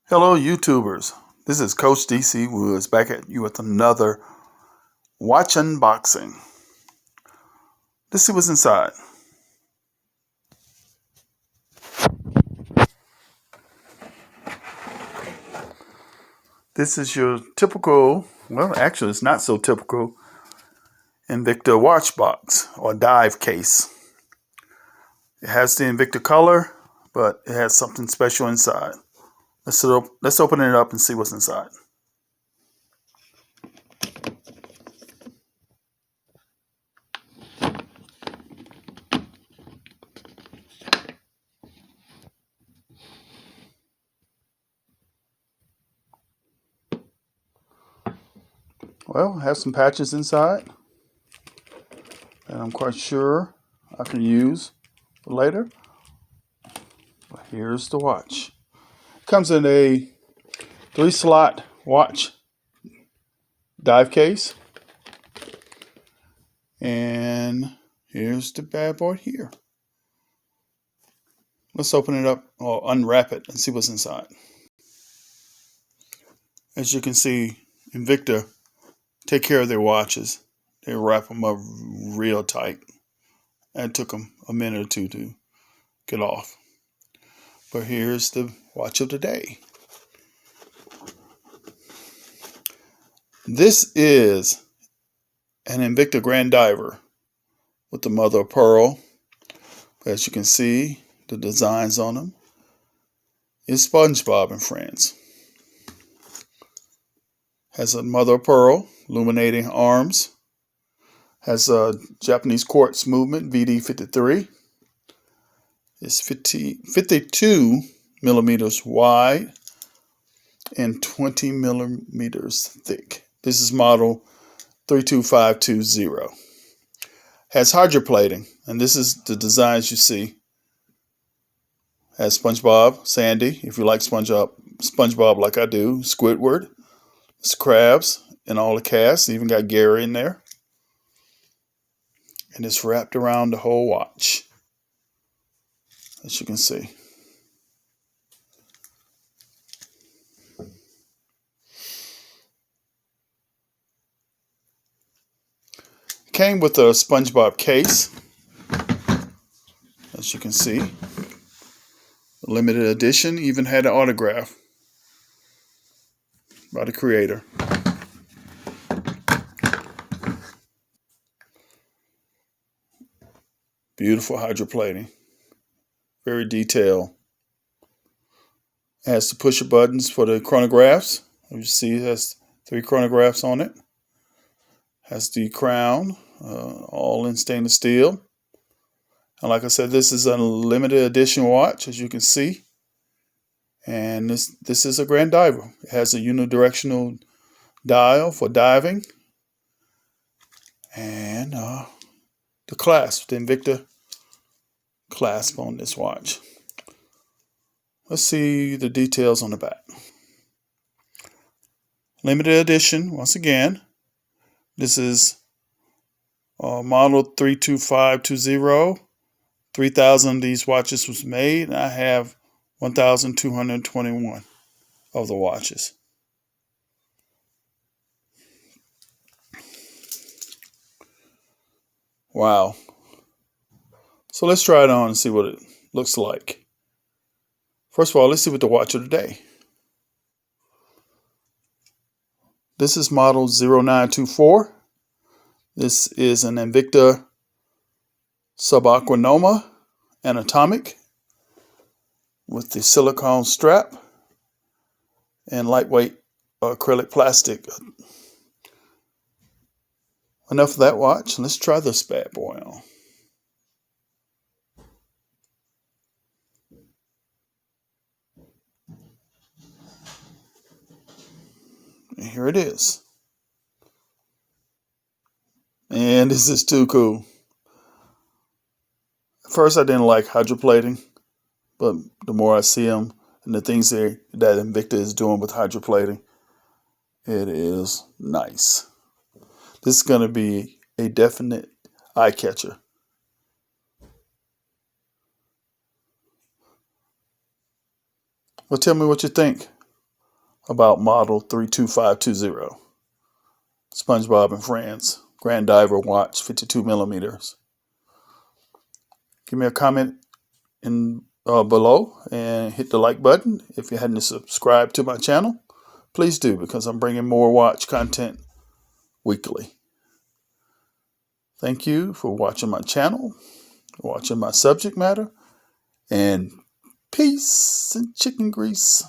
Hello, YouTubers. This is Coach DC Woods back at you with another watch unboxing. Let's see what's inside. This is your typical, well, actually, it's not so typical Invicta watch box or dive case. It has the Invicta color, but it has something special inside. Let's open it up and see what's inside. Well, it has some patches inside that I'm quite sure I can use later. But here's the watch. It comes in a 3-slot watch dive case. And here's the bad boy here. Let's open it up or unwrap it and see what's inside. As you can see, Invicta take care of their watches. They wrap them up real tight. And it took them a minute or two to get off. But here's the watch of the day. This is an Invicta Grand Diver with the mother of pearl. As you can see, the designs on them is SpongeBob and Friends. Has a mother of pearl, illuminating arms. Has a Japanese quartz movement, VD53. It's 52 millimeters wide and 20 millimeters thick. This is model 32520. Has hydroplating, and this is the designs you see. Has SpongeBob, Sandy, if you like SpongeBob like I do, Squidward, it's crabs, and all the cast. Even got Gary in there. And it's wrapped around the whole watch, as you can see. It came with a SpongeBob case, as you can see. Limited edition, even had an autograph by the creator. Beautiful hydroplating. Very detailed. It has the pusher buttons for the chronographs. You see it has 3 chronographs on it. Has the crown, all in stainless steel. And like I said, this is a limited edition watch, as you can see. And this is a Grand Diver. It has a unidirectional dial for diving. And the clasp, the Invicta clasp on this watch. Let's see the details on the back. Limited edition, once again. This is model 32520. 3,000 of these watches was made, and I have 1,221 of the watches. Wow. So let's try it on and see what it looks like. First of all, let's see what the watch of the day. This is model 0924. This is an Invicta Subaquanoma Anatomic with the silicone strap and lightweight acrylic plastic. Enough of that watch. Let's try this bad boy on. And here it is. And this is too cool. At first I didn't like hydroplating, but the more I see them and the things that Invicta is doing with hydroplating, it is nice. This is going to be a definite eye catcher. Well, tell me what you think. about model 32520. SpongeBob and Friends, Grand Diver watch, 52 millimeters. Give me a comment in below and hit the like button. If you hadn't subscribed to my channel, please do, because I'm bringing more watch content weekly. Thank you for watching my channel, watching my subject matter, and peace and chicken grease.